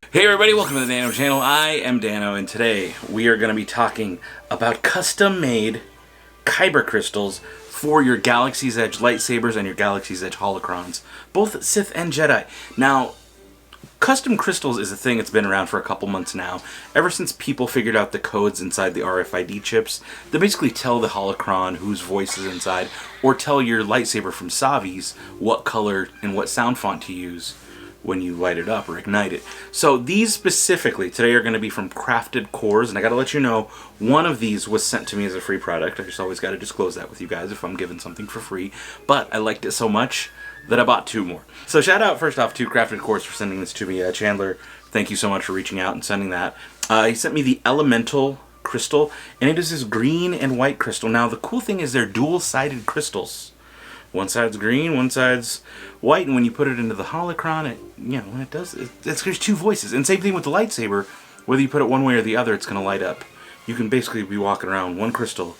Hey everybody, welcome to the Dano channel. I am Dano, and today we are going to be talking about custom-made Kyber crystals for your Galaxy's Edge lightsabers and your Galaxy's Edge holocrons, both Sith and Jedi. Now, custom crystals is a thing that's been around for a couple months now. Ever since people figured out the codes inside the RFID chips that basically tell the holocron whose voice is inside, or tell your lightsaber from Savi's what color and what sound font to use when you light it up or ignite it. So these specifically today are going to be from Crafted Cores, and I got to let you know, one of these was sent to me as a free product. I just always got to disclose that with you guys if I'm giving something for free, but I liked it so much that I bought two more. So shout out first off to Crafted Cores for sending this to me. Chandler, thank you so much for reaching out and sending that. He sent me the Elemental crystal, and it is this green and white crystal. Now the cool thing is they're dual-sided crystals. One side's green, one side's white, and when you put it into the holocron, there's two voices. And same thing with the lightsaber, whether you put it one way or the other, it's going to light up. You can basically be walking around one crystal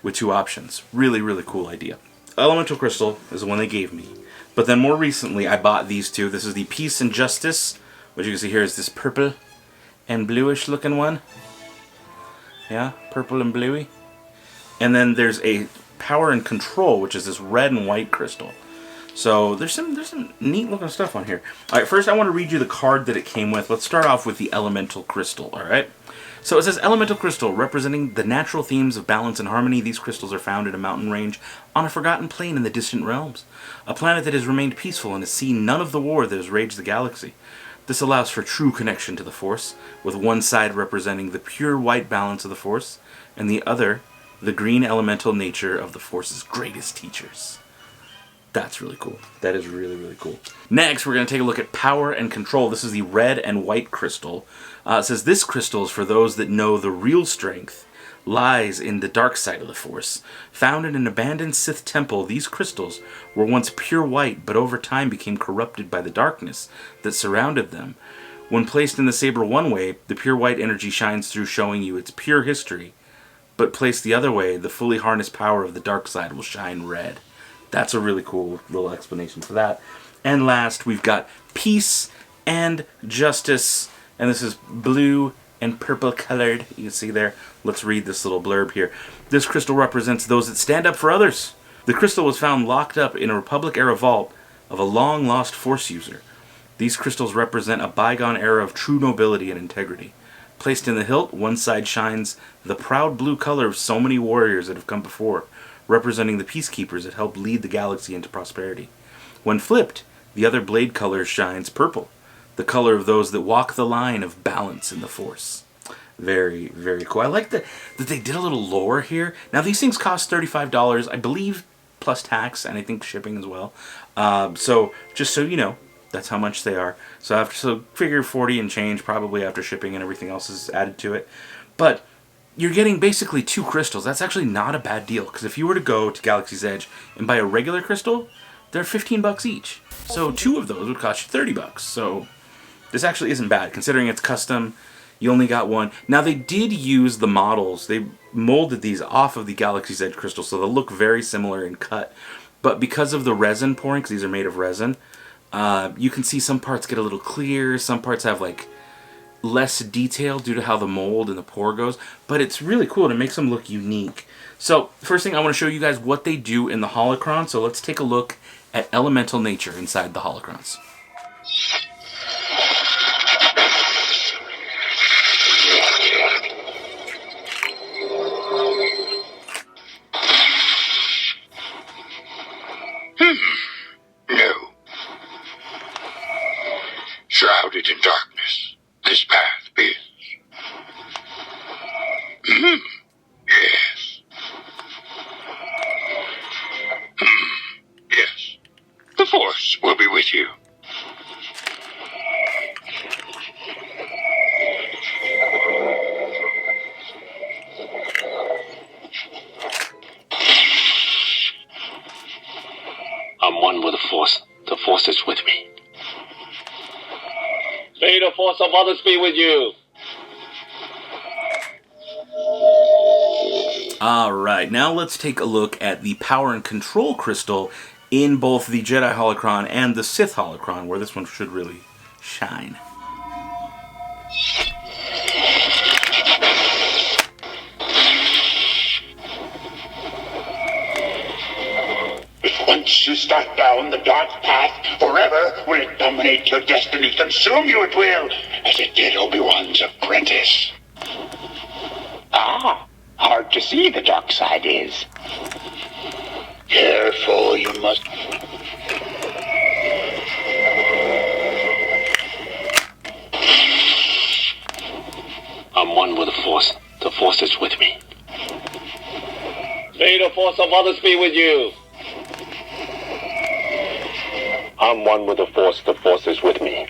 with two options. Really, really cool idea. Elemental crystal is the one they gave me. But then more recently, I bought these two. This is the Peace and Justice, which you can see here is this purple and bluish looking one. Yeah, purple and bluey. And then there's a Power and Control, which is this red and white crystal. So there's some neat looking stuff on here. Alright, first I want to read you the card that it came with. Let's start off with the Elemental Crystal, alright? So it says, Elemental Crystal, representing the natural themes of balance and harmony. These crystals are found in a mountain range on a forgotten plane in the distant realms. A planet that has remained peaceful and has seen none of the war that has raged the galaxy. This allows for true connection to the Force, with one side representing the pure white balance of the Force, and the other the green elemental nature of the Force's greatest teachers. That's really cool. That is really, really cool. Next, we're going to take a look at Power and Control. This is the red and white crystal. It says, this crystal is for those that know the real strength lies in the dark side of the Force. Found in an abandoned Sith temple, these crystals were once pure white, but over time became corrupted by the darkness that surrounded them. When placed in the saber one way, the pure white energy shines through, showing you its pure history. But placed the other way, the fully harnessed power of the dark side will shine red. That's a really cool little explanation for that. And last, we've got Peace and Justice. And this is blue and purple colored. You can see there. Let's read this little blurb here. This crystal represents those that stand up for others. The crystal was found locked up in a Republic-era vault of a long-lost Force user. These crystals represent a bygone era of true nobility and integrity. Placed in the hilt, one side shines the proud blue color of so many warriors that have come before, representing the peacekeepers that helped lead the galaxy into prosperity. When flipped, the other blade color shines purple, the color of those that walk the line of balance in the Force. Very, very cool. I like that they did a little lore here. Now, these things cost $35, I believe, plus tax, and I think shipping as well. So, just so you know, that's how much they are. So figure 40 and change probably after shipping and everything else is added to it. But you're getting basically two crystals. That's actually not a bad deal, because if you were to go to Galaxy's Edge and buy a regular crystal, they're $15 each. So two of those would cost you $30. So this actually isn't bad, considering it's custom. You only got one. Now they did use the models. They molded these off of the Galaxy's Edge crystal, so they'll look very similar in cut. But because of the resin pouring, because these are made of resin, you can see some parts get a little clear, some parts have like less detail due to how the mold and the pour goes, but it's really cool and it makes them look unique. So first thing, I want to show you guys what they do in the holocron, so let's take a look at elemental nature inside the holocrons. Shrouded in darkness, this path is. Yes. Yes. The Force will be with you. I'm one with the Force. The Force is with me. May the Force of others be with you. Alright, now let's take a look at the Power and Control crystal in both the Jedi Holocron and the Sith Holocron, where this one should really shine. If once you start down the dark path, forever will it dominate your destiny, consume you at will, as it did Obi-Wan's apprentice. Ah, hard to see the dark side is. Careful, you must... I'm one with the Force. The Force is with me. May the force of others be with you. I'm one with the Force. The Force is with me.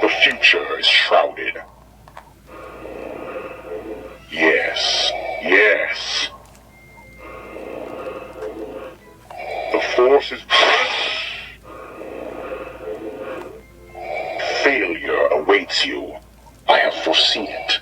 The future is shrouded. Yes, yes. The Force is... Failure awaits you. I have foreseen it.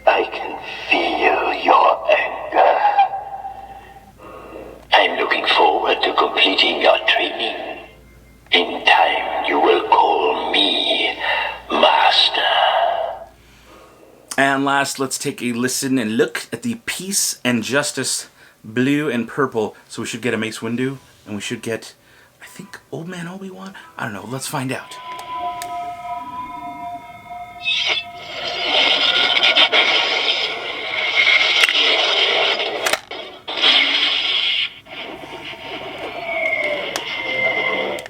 I can feel your anger. I'm looking forward to completing your training. In time, you will call me Master. And last, let's take a listen and look at the Peace and Justice blue and purple. So we should get a Mace Windu, and we should get, I think, Old Man Obi-Wan? I don't know, let's find out.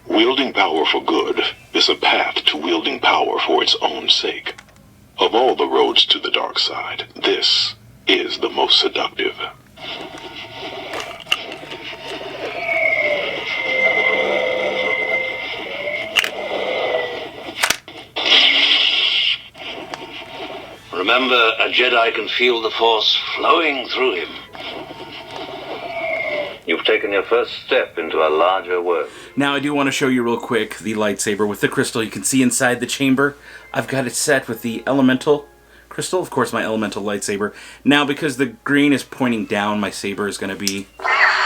Wielding power for good is a path to wielding power for its own sake. Of all the roads to the dark side, this is the most seductive. Remember, a Jedi can feel the Force flowing through him. You've taken your first step into a larger world. Now I do want to show you real quick the lightsaber with the crystal. You can see inside the chamber. I've got it set with the elemental crystal, of course my elemental lightsaber. Now because the green is pointing down, my saber is going to be,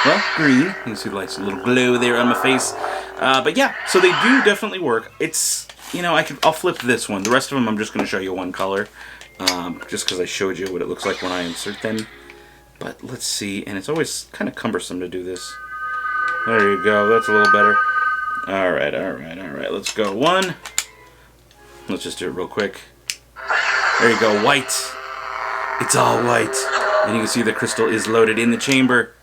well, green. You can see the lights, a little glow there on my face. But yeah, so they do definitely work. It's, you know, I'll flip this one. The rest of them I'm just going to show you one color. Just because I showed you what it looks like when I insert them. But let's see, and it's always kind of cumbersome to do this. There you go, that's a little better. Alright, let's go. One. Let's just do it real quick. There you go, white. It's all white. And you can see the crystal is loaded in the chamber.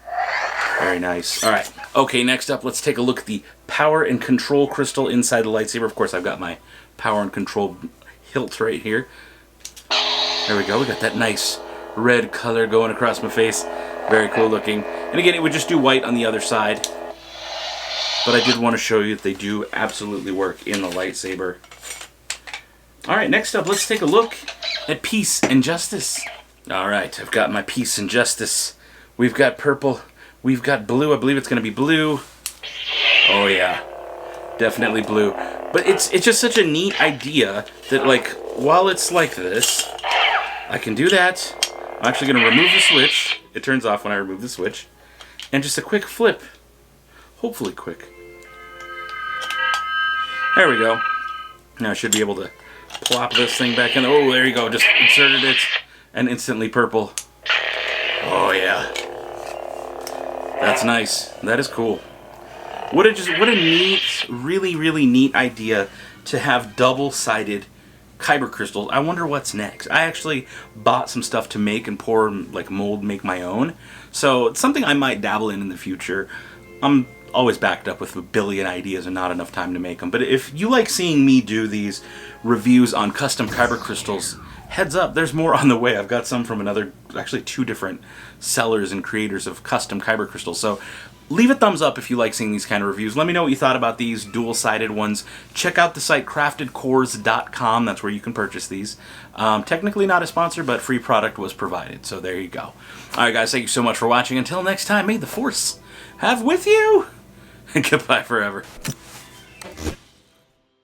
Very nice. Alright, okay, next up, let's take a look at the power and control crystal inside the lightsaber. Of course, I've got my power and control hilt right here. There we go, we got that nice red color going across my face. Very cool looking. And again, it would just do white on the other side. But I did want to show you that they do absolutely work in the lightsaber. Alright, next up, let's take a look at Peace and Justice. Alright, I've got my Peace and Justice. We've got purple. We've got blue. I believe it's going to be blue. Oh yeah, definitely blue. But it's just such a neat idea that, like, while it's like this, I can do that. I'm actually going to remove the switch. It turns off when I remove the switch. And just a quick flip. Hopefully quick. There we go. Now I should be able to plop this thing back in. Oh, there you go. Just inserted it. And instantly purple. Oh, yeah. That's nice. That is cool. What a neat, really, really neat idea to have double-sided Kyber crystals. I wonder what's next. I actually bought some stuff to make and pour, like, mold, make my own. So it's something I might dabble in the future. I'm always backed up with a billion ideas and not enough time to make them. But if you like seeing me do these reviews on custom Kyber crystals, heads up, there's more on the way. I've got some from actually 2 different sellers and creators of custom Kyber crystals. So Leave a thumbs up if you like seeing these kind of reviews. Let me know what you thought about these dual-sided ones. Check out the site craftedcores.com. That's where you can purchase these. Technically not a sponsor, but free product was provided. So there you go. Alright guys, thank you so much for watching. Until next time, may the Force have with you. And goodbye forever.